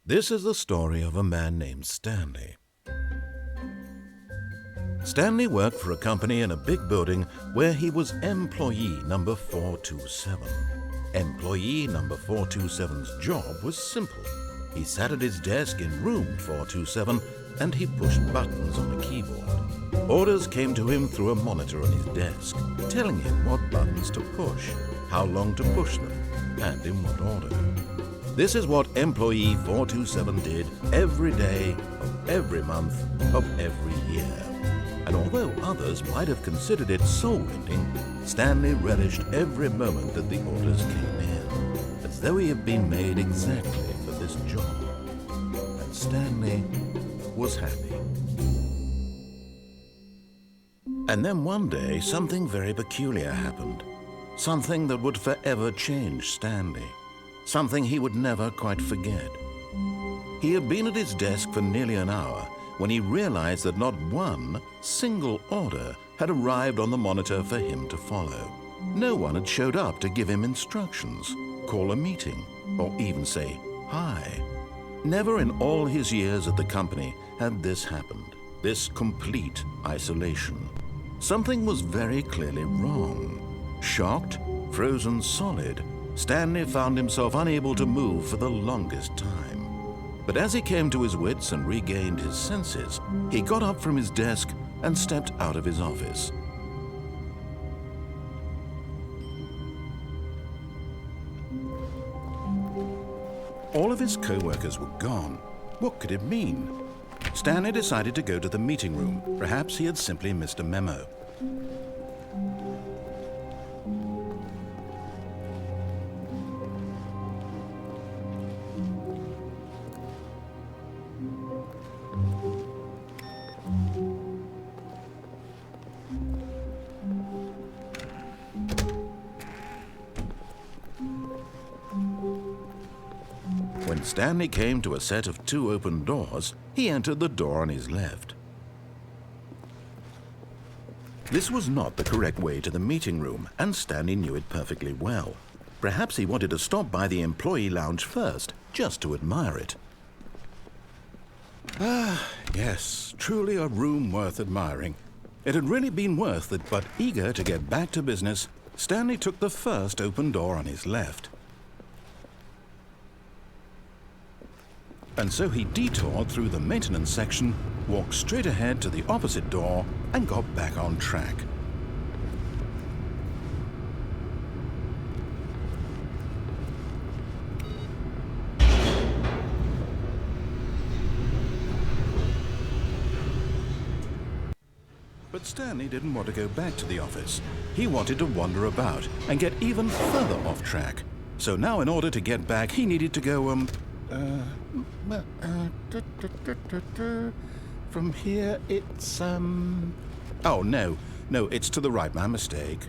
This is the story of a man named Stanley. Stanley worked for a company in a big building where he was employee number 427. Employee number 427's job was simple. He sat at his desk in room 427 and he pushed buttons on a keyboard. Orders came to him through a monitor on his desk, telling him what buttons to push, how long to push them, and in what order. This is what employee 427 did every day of every month of every year. And although others might have considered it soul-rending, Stanley relished every moment that the orders came in, as though he had been made exactly for this job. And Stanley was happy. And then one day, something very peculiar happened. Something that would forever change Stanley. Something he would never quite forget. He had been at his desk for nearly an hour when he realized that not one single order had arrived on the monitor for him to follow. No one had showed up to give him instructions, call a meeting, or even say hi. Never in all his years at the company had this happened, this complete isolation. Something was very clearly wrong. Shocked, frozen solid, Stanley found himself unable to move for the longest time. But as he came to his wits and regained his senses, he got up from his desk and stepped out of his office. All of his co-workers were gone. What could it mean? Stanley decided to go to the meeting room. Perhaps he had simply missed a memo. When Stanley came to a set of 2 open doors, he entered the door on his left. This was not the correct way to the meeting room, and Stanley knew it perfectly well. Perhaps he wanted to stop by the employee lounge first, just to admire it. Ah, yes, truly a room worth admiring. It had really been worth it, but eager to get back to business, Stanley took the first open door on his left. And so he detoured through the maintenance section, walked straight ahead to the opposite door, and got back on track. But Stanley didn't want to go back to the office. He wanted to wander about and get even further off track. So now in order to get back, he needed to go, from here it's, oh, no, it's to the right, my mistake.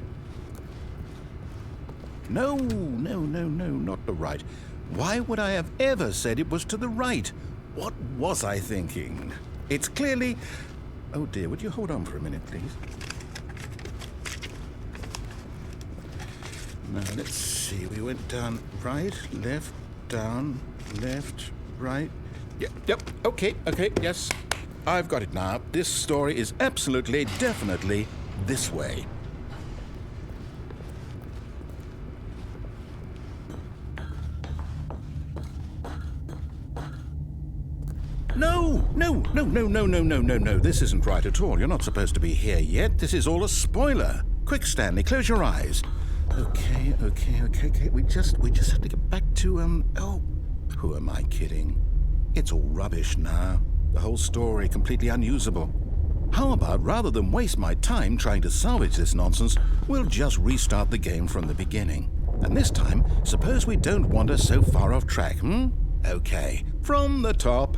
No, not the right. Why would I have ever said it was to the right? What was I thinking? It's clearly... Oh dear, would you hold on for a minute, please? Now, let's see, we went down right, left, down, left, right. Yep, okay, yes. I've got it now. This story is absolutely, definitely this way. No. This isn't right at all. You're not supposed to be here yet. This is all a spoiler. Quick, Stanley, close your eyes. Okay. We just have to get back to, oh, who am I kidding? It's all rubbish now. The whole story completely unusable. How about, rather than waste my time trying to salvage this nonsense, we'll just restart the game from the beginning. And this time, suppose we don't wander so far off track, Okay, from the top.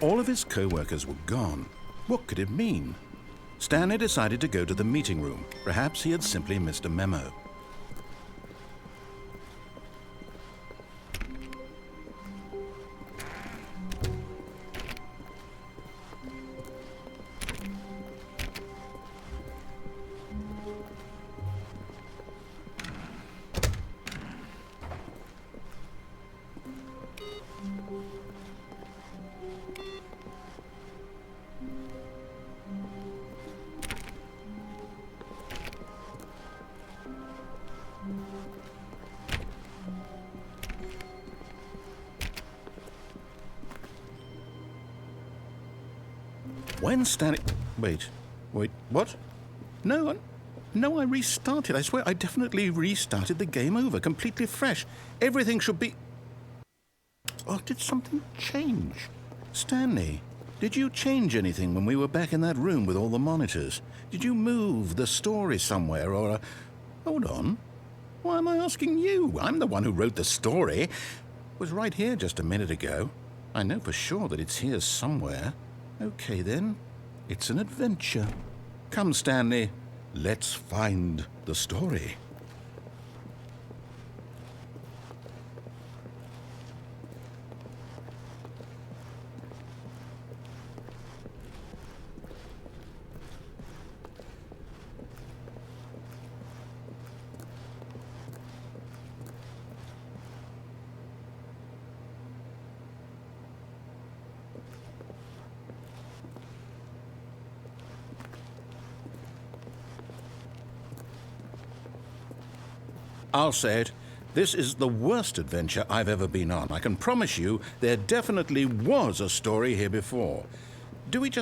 All of his co-workers were gone. What could it mean? Stanley decided to go to the meeting room. Perhaps he had simply missed a memo. When Stanley... Wait, what? No, I restarted. I swear I definitely restarted the game over, completely fresh. Everything should be... Oh, did something change? Stanley, did you change anything when we were back in that room with all the monitors? Did you move the story somewhere or... Hold on. Why am I asking you? I'm the one who wrote the story. It was right here just a minute ago. I know for sure that it's here somewhere. Okay, then. It's an adventure. Come, Stanley. Let's find the story. I'll say it. This is the worst adventure I've ever been on. I can promise you there definitely was a story here before. Do we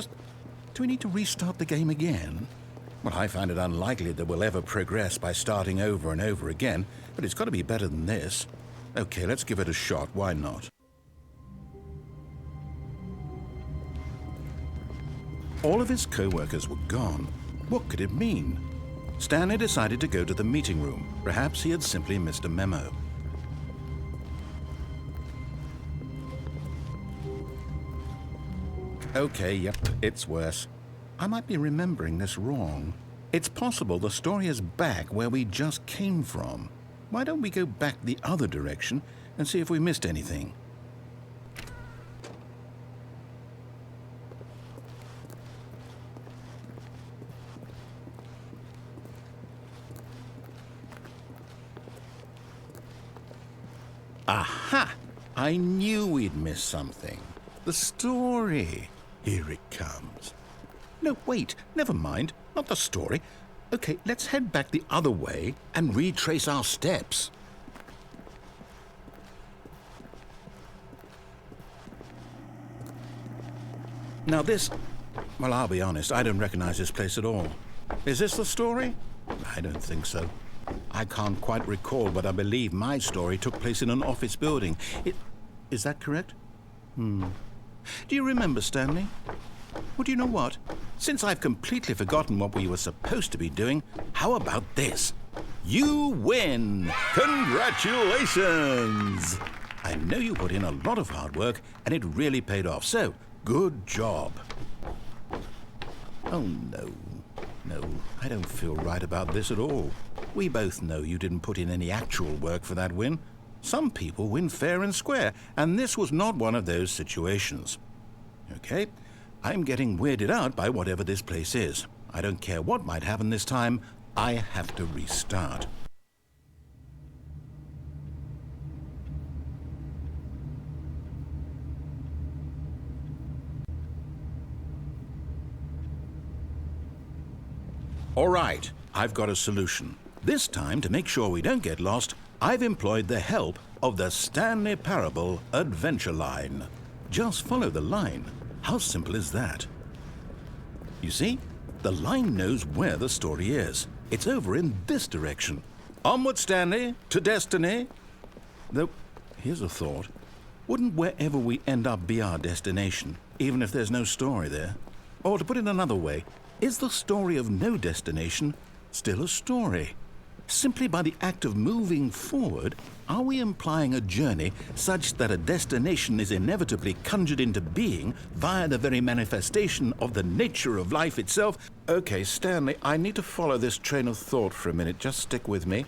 need to restart the game again? Well, I find it unlikely that we'll ever progress by starting over and over again, but it's got to be better than this. Okay, let's give it a shot. Why not? All of his co-workers were gone. What could it mean? Stanley decided to go to the meeting room. Perhaps he had simply missed a memo. Okay, yep, it's worse. I might be remembering this wrong. It's possible the story is back where we just came from. Why don't we go back the other direction and see if we missed anything? Aha! I knew we'd missed something. The story. Here it comes. No, wait, never mind. Not the story. Okay, let's head back the other way and retrace our steps. Now this... Well, I'll be honest, I don't recognize this place at all. Is this the story? I don't think so. I can't quite recall, but I believe my story took place in an office building. Is that correct? Do you remember, Stanley? Well, do you know what? Since I've completely forgotten what we were supposed to be doing, how about this? You win! Congratulations! I know you put in a lot of hard work, and it really paid off, so good job. Oh, no. No, I don't feel right about this at all. We both know you didn't put in any actual work for that win. Some people win fair and square, and this was not one of those situations. Okay, I'm getting weirded out by whatever this place is. I don't care what might happen this time. I have to restart. All right, I've got a solution. This time, to make sure we don't get lost, I've employed the help of the Stanley Parable adventure line. Just follow the line. How simple is that? You see, the line knows where the story is. It's over in this direction. Onward, Stanley, to destiny. Though, here's a thought. Wouldn't wherever we end up be our destination, even if there's no story there? Or to put it another way, is the story of no destination still a story? Simply by the act of moving forward, are we implying a journey such that a destination is inevitably conjured into being via the very manifestation of the nature of life itself? Okay, Stanley, I need to follow this train of thought for a minute. Just stick with me.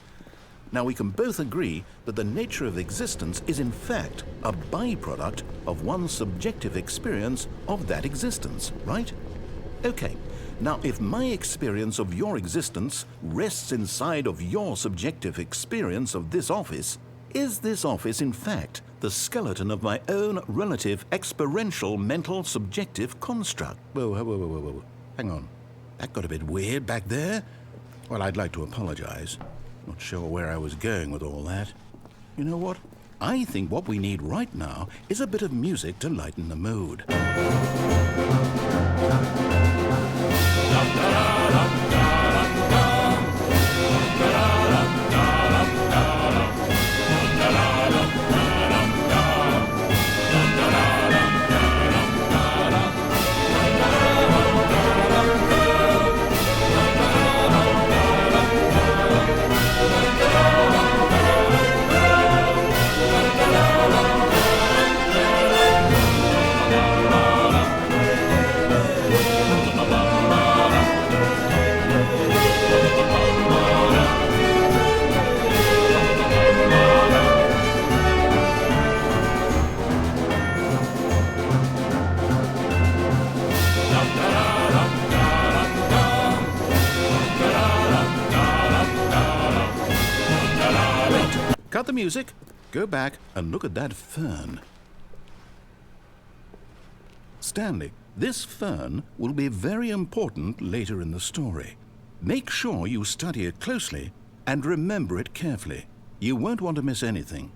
Now, we can both agree that the nature of existence is in fact a byproduct of one's subjective experience of that existence, right? Okay. Now, if my experience of your existence rests inside of your subjective experience of this office, is this office, in fact, the skeleton of my own relative experiential mental subjective construct? Whoa. Hang on. That got a bit weird back there. Well, I'd like to apologize. Not sure where I was going with all that. You know what? I think what we need right now is a bit of music to lighten the mood. Cut the music, go back and look at that fern. Stanley, this fern will be very important later in the story. Make sure you study it closely and remember it carefully. You won't want to miss anything.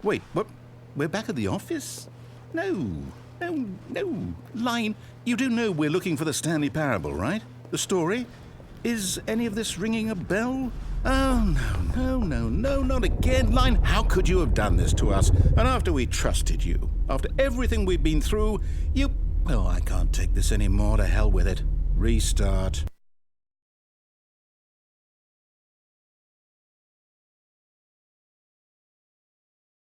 Wait, what? We're back at the office? No. Line, you do know we're looking for the Stanley Parable, right? The story? Is any of this ringing a bell? Oh, no, not again. Line, how could you have done this to us? And after we trusted you, after everything we've been through, well, I can't take this anymore. To hell with it. Restart.